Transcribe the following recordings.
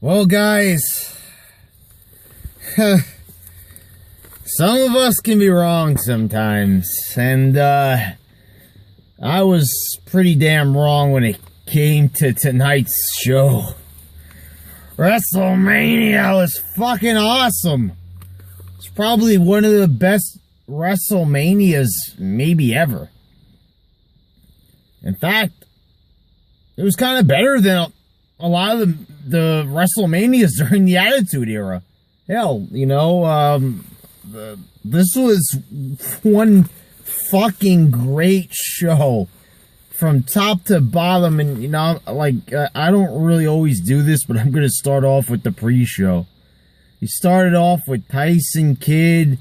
Well, guys, some of us can be wrong sometimes, and I was pretty damn wrong when it came to tonight's show. WrestleMania was fucking awesome. It's probably one of the best WrestleManias maybe ever. In fact, it was kind of better than a lot of the WrestleManias during the Attitude Era. Hell, this was one fucking great show from top to bottom. And, I don't really always do this, but I'm going to start off with the pre-show. He started off with Tyson Kidd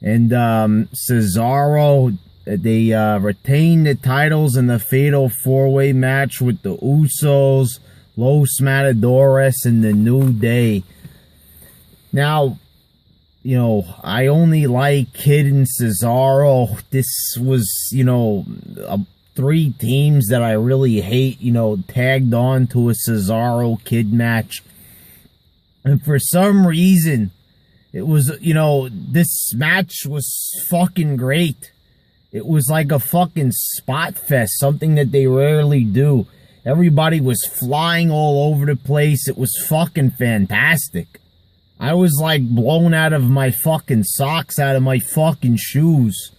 and Cesaro. They retained the titles in the Fatal 4-Way match with the Usos, Los Matadores, and the New Day. Now, I only like Kidd and Cesaro. This was, three teams that I really hate, tagged on to a Cesaro-Kidd match. And for some reason, it was, this match was fucking great. It was like a fucking spot fest, something that they rarely do. Everybody was flying all over the place. It was fucking fantastic. I was like blown out of my fucking socks, out of my fucking shoes.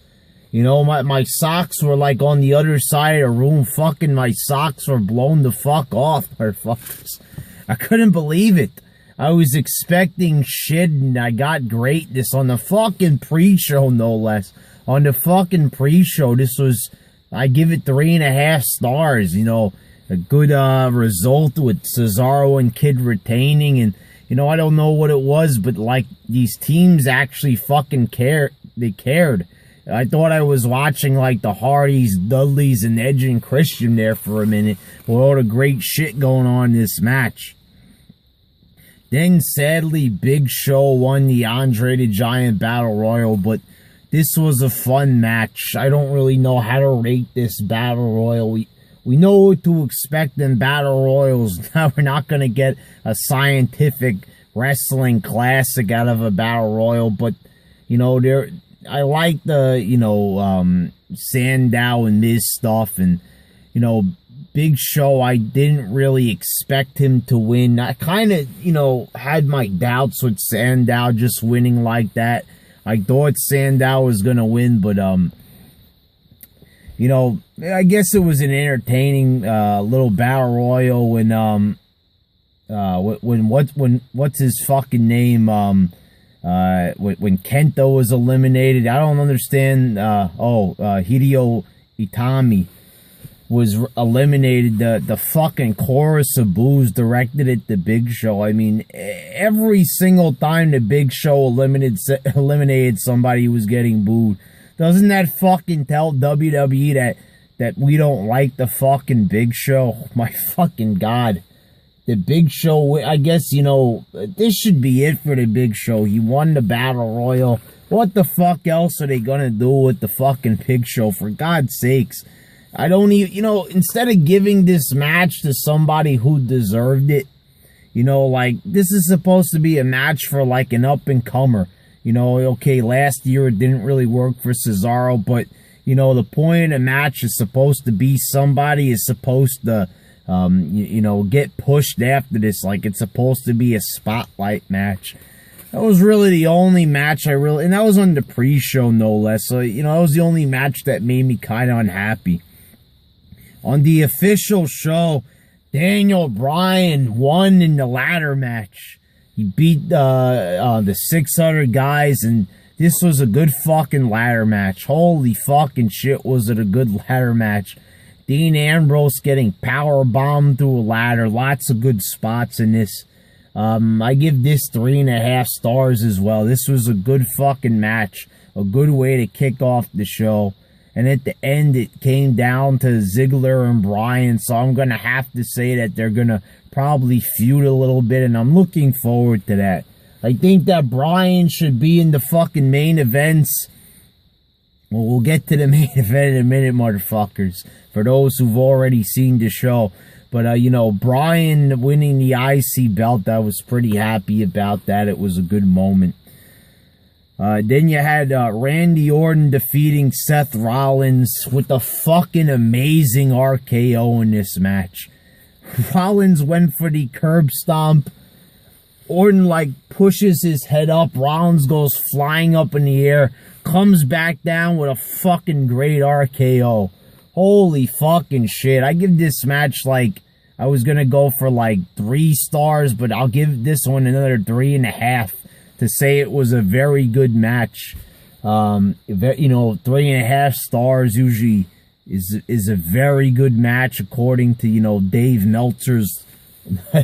My socks were like on the other side of the room. Fucking my socks were blown the fuck off, motherfuckers. I couldn't believe it. I was expecting shit and I got greatness on the fucking pre-show, no less. On the fucking pre-show, this was, I give it 3.5 stars, a good result with Cesaro and Kidd retaining, and I don't know what it was, but like these teams actually fucking cared. They cared. I thought I was watching like the Hardys, Dudleys, and Edge and Christian there for a minute with all the great shit going on in this match. Then sadly, Big Show won the Andre the Giant Battle Royal, but this was a fun match. I don't really know how to rate this Battle Royal. We know what to expect in Battle Royals. Now we're not going to get a scientific wrestling classic out of a Battle Royal, but, I like the, Sandow and Miz stuff, and, Big Show, I didn't really expect him to win. I kind of, had my doubts with Sandow just winning like that. I thought Sandow was going to win, but, I guess it was an entertaining little battle royal when what's his fucking name when Kento was eliminated. I don't understand. Hideo Itami was eliminated. The fucking chorus of boos directed at the Big Show. I mean, every single time the Big Show eliminated somebody who was getting booed. Doesn't that fucking tell WWE that we don't like the fucking Big Show? My fucking God. The Big Show, I guess, this should be it for the Big Show. He won the Battle Royal. What the fuck else are they gonna do with the fucking Big Show? For God's sakes. I don't even, instead of giving this match to somebody who deserved it, this is supposed to be a match for like an up-and-comer. Okay, last year it didn't really work for Cesaro, but, the point of the match is supposed to be somebody is supposed to, get pushed after this. Like, it's supposed to be a spotlight match. That was really the only match and that was on the pre-show, no less. So, that was the only match that made me kind of unhappy. On the official show, Daniel Bryan won in the ladder match. He beat the 600 guys, and this was a good fucking ladder match. Holy fucking shit, was it a good ladder match. Dean Ambrose getting powerbombed through a ladder. Lots of good spots in this. I give this 3.5 stars as well. This was a good fucking match. A good way to kick off the show. And at the end, it came down to Ziggler and Bryan. So I'm going to have to say that they're going to probably feud a little bit. And I'm looking forward to that. I think that Bryan should be in the fucking main events. Well, we'll get to the main event in a minute, motherfuckers. For those who've already seen the show. But, you know, Bryan winning the IC belt, I was pretty happy about that. It was a good moment. Then you had Randy Orton defeating Seth Rollins with a fucking amazing RKO in this match. Rollins went for the curb stomp. Orton, like, pushes his head up. Rollins goes flying up in the air. Comes back down with a fucking great RKO. Holy fucking shit. I give this match, like, I was going to go for, like, 3 stars, but I'll give this one another 3.5 to say it was a very good match. You know, 3.5 stars usually is a very good match, according to, you know, Dave Meltzer's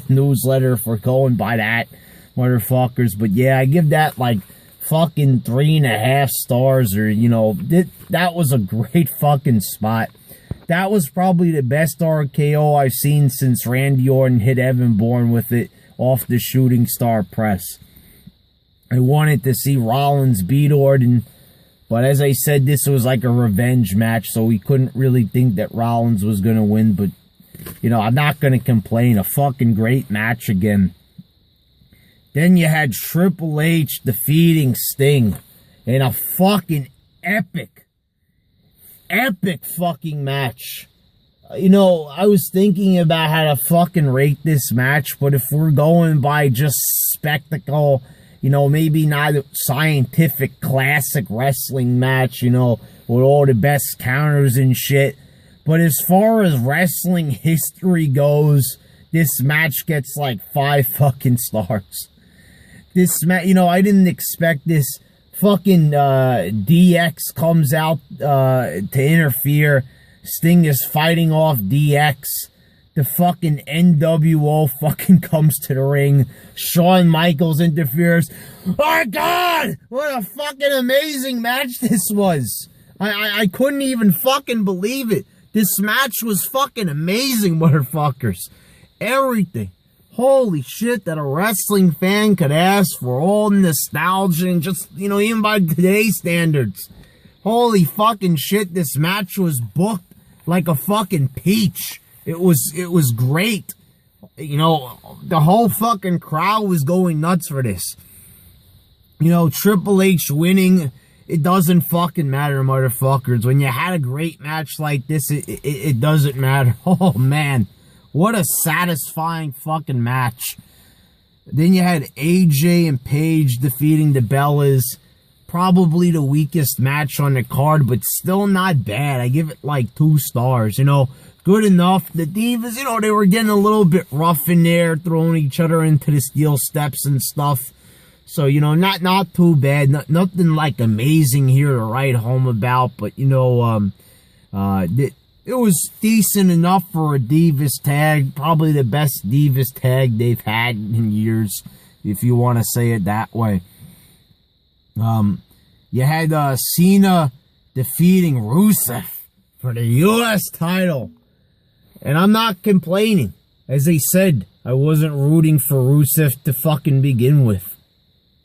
newsletter, for going by that, motherfuckers. But yeah, I give that like fucking 3.5 stars, or, you know, that was a great fucking spot. That was probably the best RKO I've seen since Randy Orton hit Evan Bourne with it off the shooting star press. I wanted to see Rollins beat Orton, but as I said, this was like a revenge match, so we couldn't really think that Rollins was going to win. But, you know, I'm not going to complain. A fucking great match again. Then you had Triple H defeating Sting in a fucking epic fucking match. You know, I was thinking about how to fucking rate this match, but if we're going by just spectacle, you know, maybe not a scientific classic wrestling match, you know, with all the best counters and shit. But as far as wrestling history goes, this match gets like 5 fucking stars. This match, you know, I didn't expect this. Fucking DX comes out to interfere. Sting is fighting off DX. The fucking NWO fucking comes to the ring. Shawn Michaels interferes. Oh my God! What a fucking amazing match this was. I couldn't even fucking believe it. This match was fucking amazing, motherfuckers. Everything. Holy shit, that a wrestling fan could ask for. All nostalgia and just, you know, even by today's standards. Holy fucking shit, this match was booked like a fucking peach. It was great. You know, the whole fucking crowd was going nuts for this. You know, Triple H winning, it doesn't fucking matter, motherfuckers. When you had a great match like this, it doesn't matter. Oh, man. What a satisfying fucking match. Then you had AJ and Paige defeating the Bellas. Probably the weakest match on the card, but still not bad. I give it like 2 stars, you know. Good enough. The Divas, you know, they were getting a little bit rough in there, throwing each other into the steel steps and stuff. So, you know, not too bad. Nothing like amazing here to write home about, but, you know, it was decent enough for a Divas tag. Probably the best Divas tag they've had in years, if you want to say it that way. You had Cena defeating Rusev for the U.S. title. And I'm not complaining. As I said, I wasn't rooting for Rusev to fucking begin with.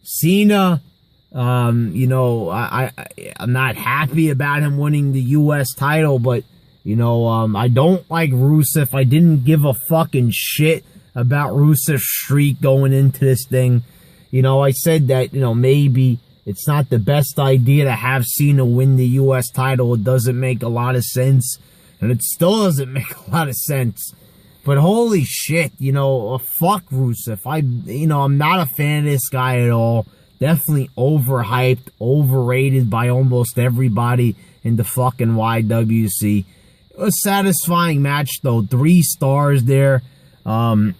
Cena, you know, I'm not happy about him winning the U.S. title, but, you know, I don't like Rusev. I didn't give a fucking shit about Rusev's streak going into this thing. You know, I said that, you know, maybe it's not the best idea to have Cena win the U.S. title. It doesn't make a lot of sense. And it still doesn't make a lot of sense. But holy shit, you know, fuck Rusev. I'm not a fan of this guy at all. Definitely overhyped, overrated by almost everybody in the fucking YWC. It was a satisfying match, though. 3 stars there. And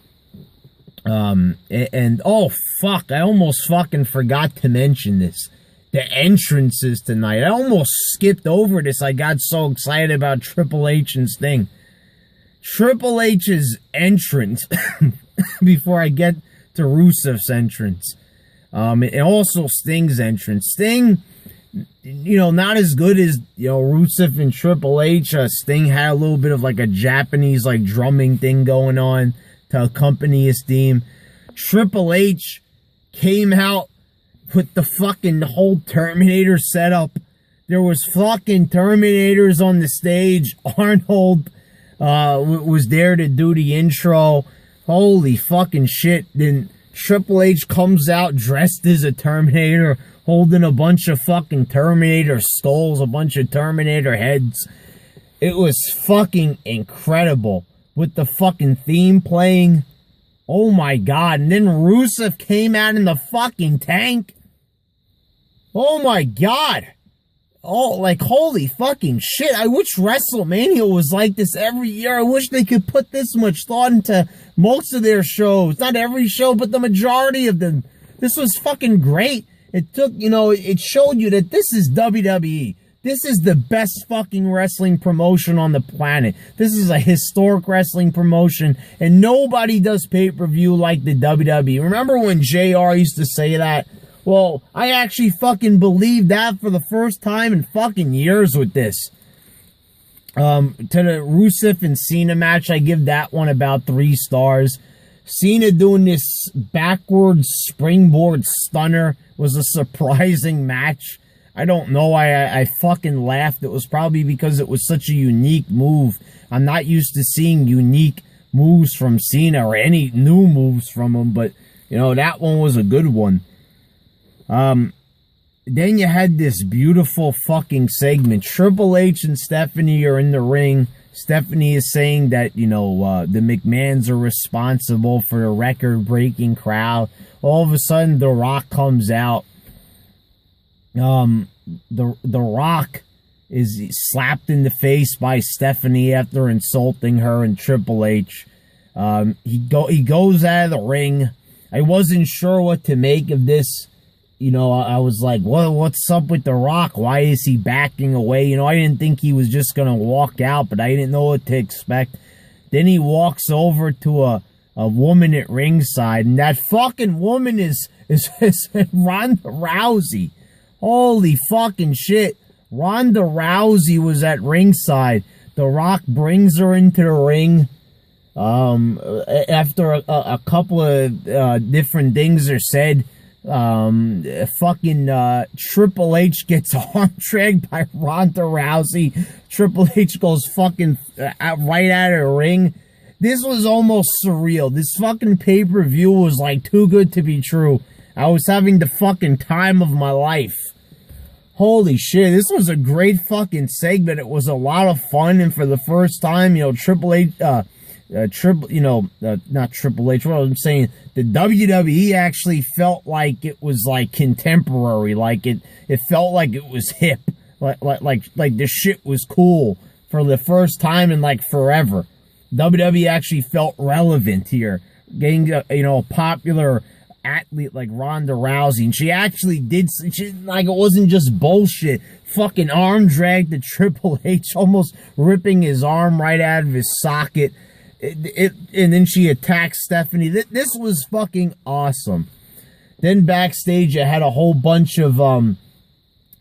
oh, fuck, I almost fucking forgot to mention this. The entrances tonight. I almost skipped over this. I got so excited about Triple H and Sting. Triple H's entrance, before I get to Rusev's entrance, and also Sting's entrance. Sting, you know, not as good as, you know, Rusev and Triple H. Sting had a little bit of like a Japanese like drumming thing going on to accompany his theme. Triple H came out with the fucking whole Terminator setup. There was fucking Terminators on the stage. Arnold, was there to do the intro. Holy fucking shit. Then Triple H comes out dressed as a Terminator, holding a bunch of fucking Terminator skulls, a bunch of Terminator heads. It was fucking incredible. With the fucking theme playing. Oh my god. And then Rusev came out in the fucking tank. Oh my god. Oh, like, holy fucking shit. I wish WrestleMania was like this every year. I wish they could put this much thought into most of their shows. Not every show, but the majority of them. This was fucking great. It took, you know, it showed you that this is WWE. This is the best fucking wrestling promotion on the planet. This is a historic wrestling promotion, and nobody does pay-per-view like the WWE. Remember when JR used to say that? Well, I actually fucking believed that for the first time in fucking years with this. To the Rusev and Cena match, I give that one about 3 stars. Cena doing this backwards springboard stunner was a surprising match. I don't know why I fucking laughed. It was probably because it was such a unique move. I'm not used to seeing unique moves from Cena or any new moves from him, but, you know, that one was a good one. Then you had this beautiful fucking segment. Triple H and Stephanie are in the ring. Stephanie is saying that, you know, the McMahons are responsible for the record-breaking crowd. All of a sudden, The Rock comes out. The Rock is slapped in the face by Stephanie after insulting her and Triple H. He goes out of the ring. I wasn't sure what to make of this. You know, I was like, what's up with The Rock? Why is he backing away? You know, I didn't think he was just going to walk out, but I didn't know what to expect. Then he walks over to a woman at ringside, and that fucking woman is Ronda Rousey. Holy fucking shit. Ronda Rousey was at ringside. The Rock brings her into the ring. After a couple of different things are said, fucking Triple H gets arm dragged by Ronda Rousey. Triple H goes fucking right out of the ring. This was almost surreal. This fucking pay-per-view was like too good to be true. I was having the fucking time of my life. Holy shit, this was a great fucking segment. It was a lot of fun, and for the first time, you know, Triple H, not Triple H, what I'm saying, the WWE actually felt like it was like contemporary, like it felt like it was hip, like the shit was cool for the first time in like forever. WWE actually felt relevant here, getting you know, a popular athlete like Ronda Rousey, and she actually did, like, it wasn't just bullshit. Fucking arm drag to Triple H, almost ripping his arm right out of his socket. And then she attacks Stephanie. This was fucking awesome. Then backstage, I had a whole bunch of, you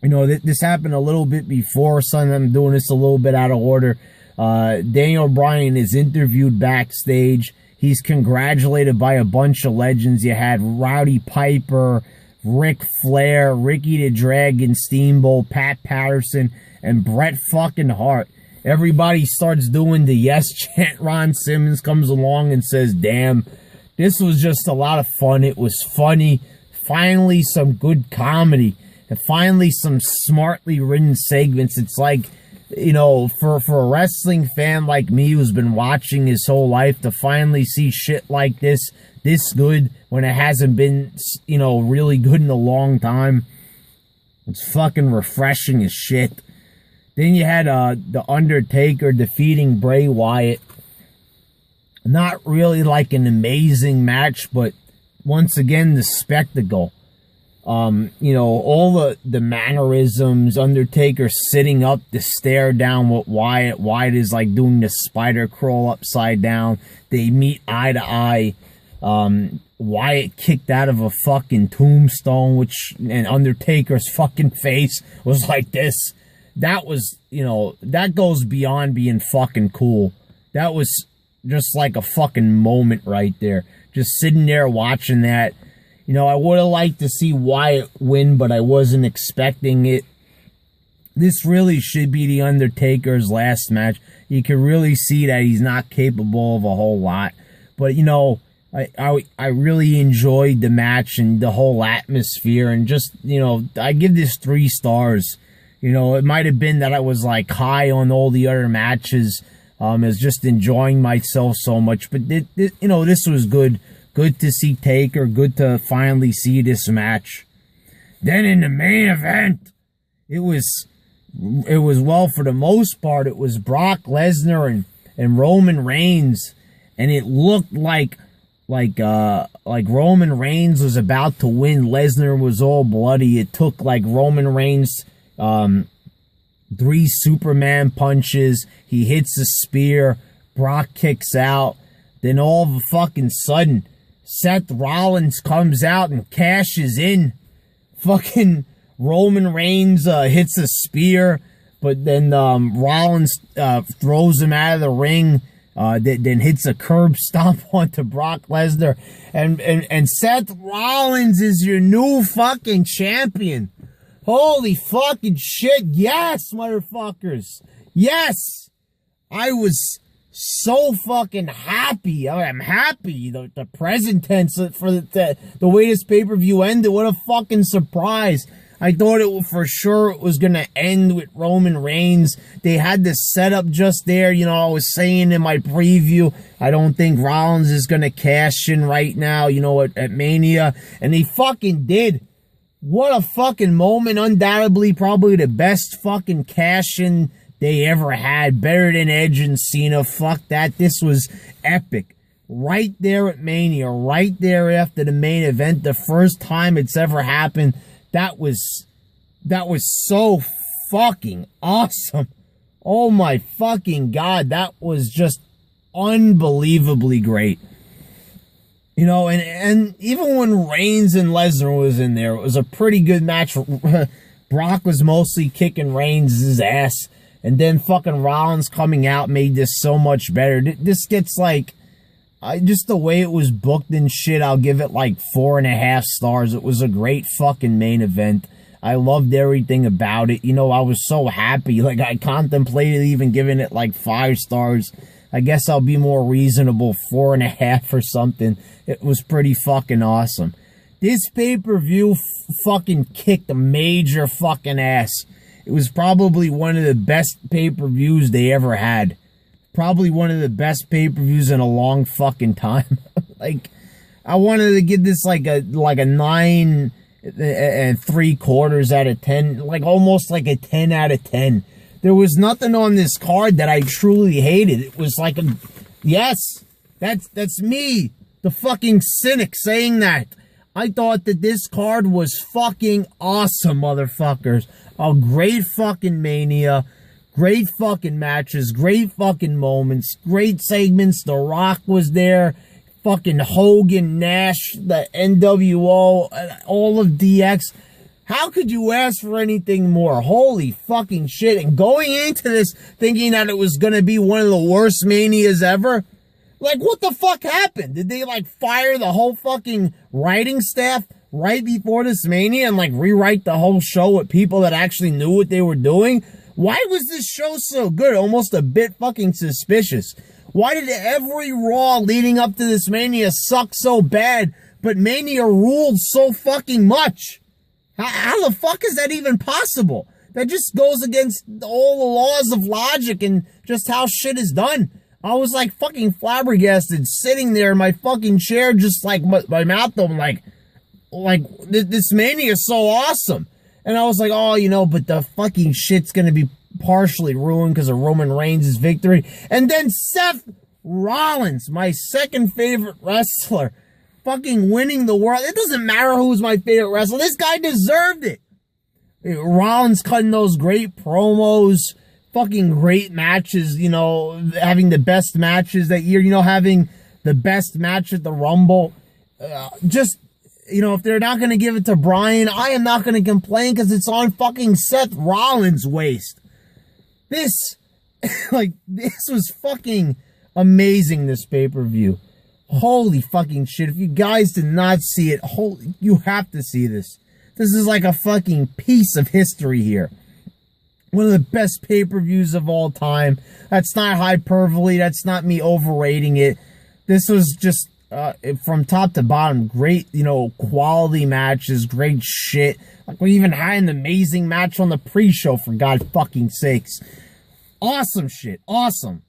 know, this happened a little bit before, so I'm doing this a little bit out of order. Daniel Bryan is interviewed backstage. He's congratulated by a bunch of legends. You had Rowdy Piper, Ric Flair, Ricky the Dragon Steamboat, Pat Patterson, and Bret fucking Hart. Everybody starts doing the yes chant. Ron Simmons comes along and says, damn, this was just a lot of fun. It was funny. Finally, some good comedy. And finally, some smartly written segments. It's like, you know, for a wrestling fan like me who's been watching his whole life, to finally see shit like this good when it hasn't been, you know, really good in a long time. It's fucking refreshing as shit. Then you had the Undertaker defeating Bray Wyatt. Not really like an amazing match, but once again, the spectacle. You know, all the mannerisms, Undertaker sitting up to stare down with Wyatt. Wyatt is like doing the spider crawl upside down. They meet eye to eye. Wyatt kicked out of a fucking tombstone, and Undertaker's fucking face was like this. That was, you know, that goes beyond being fucking cool. That was just like a fucking moment right there. Just sitting there watching that. You know, I would have liked to see Wyatt win, but I wasn't expecting it. this really should be the Undertaker's last match. You can really see that he's not capable of a whole lot. But, you know, I really enjoyed the match and the whole atmosphere. And just, you know, I give this 3 stars. You know, it might have been that I was, like, high on all the other matches. As just enjoying myself so much. But, you know, this was good. Good to see Taker. Good to finally see this match. Then in the main event, it was well, for the most part, it was Brock Lesnar and Roman Reigns, and it looked like Roman Reigns was about to win. Lesnar was all bloody. It took like Roman Reigns 3 Superman punches. He hits a spear. Brock kicks out. Then all of a fucking sudden, Seth Rollins comes out and cashes in. Fucking Roman Reigns hits a spear, but then Rollins throws him out of the ring, then hits a curb stomp onto Brock Lesnar, and Seth Rollins is your new fucking champion. Holy fucking shit, yes, motherfuckers. Yes! I was so fucking happy. I'm happy. The present tense for the way this pay-per-view ended. What a fucking surprise. I thought it was going to end with Roman Reigns. They had this setup just there. You know, I was saying in my preview, I don't think Rollins is going to cash in right now, you know, at Mania. And they fucking did. What a fucking moment. Undoubtedly, probably the best fucking cash in they ever had. Better than Edge and Cena. Fuck that. This was epic. Right there at Mania. Right there after the main event. The first time it's ever happened. That was so fucking awesome. Oh my fucking God. That was just unbelievably great. You know, and even when Reigns and Lesnar was in there, it was a pretty good match. Brock was mostly kicking Reigns' ass. And then fucking Rollins coming out made this so much better. This gets like, just the way it was booked and shit, I'll give it like 4.5 stars. It was a great fucking main event. I loved everything about it. You know, I was so happy. Like, I contemplated even giving it like 5 stars. I guess I'll be more reasonable, 4.5 or something. It was pretty fucking awesome. This pay-per-view fucking kicked a major fucking ass. It was probably one of the best pay-per-views they ever had. Probably one of the best pay-per-views in a long fucking time. Like, I wanted to give this like a 9 3/4 out of 10. Like, almost like a 10 out of 10. There was nothing on this card that I truly hated. It was like yes, that's me, the fucking cynic, saying that. I thought that this card was fucking awesome, motherfuckers. A great fucking Mania. Great fucking matches. Great fucking moments. Great segments. The Rock was there. Fucking Hogan, Nash, the NWO, all of DX. How could you ask for anything more? Holy fucking shit. And going into this thinking that it was going to be one of the worst Manias ever. Like, what the fuck happened? Did they, like, fire the whole fucking writing staff right before this Mania and, like, rewrite the whole show with people that actually knew what they were doing? Why was this show so good? Almost a bit fucking suspicious. Why did every Raw leading up to this Mania suck so bad, but Mania ruled so fucking much? How the fuck is that even possible? That just goes against all the laws of logic and just how shit is done. I was like fucking flabbergasted, sitting there in my fucking chair, just like my mouth open, like this Mania is so awesome. And I was like, oh, you know, but the fucking shit's gonna be partially ruined because of Roman Reigns' victory. And then Seth Rollins, my second favorite wrestler, fucking winning the world. It doesn't matter who's my favorite wrestler. This guy deserved it. Rollins cutting those great promos. Fucking great matches, you know, having the best matches that year, you know, having the best match at the Rumble. Just, you know, if they're not going to give it to Bryan, I am not going to complain because it's on fucking Seth Rollins' waist. This was fucking amazing, this pay-per-view. Holy fucking shit. If you guys did not see it, you have to see this. This is like a fucking piece of history here. One of the best pay-per-views of all time. That's not hyperbole. That's not me overrating it. This was just, from top to bottom, great, quality matches, great shit. Like, we even had an amazing match on the pre-show, for God fucking sakes. Awesome shit. Awesome.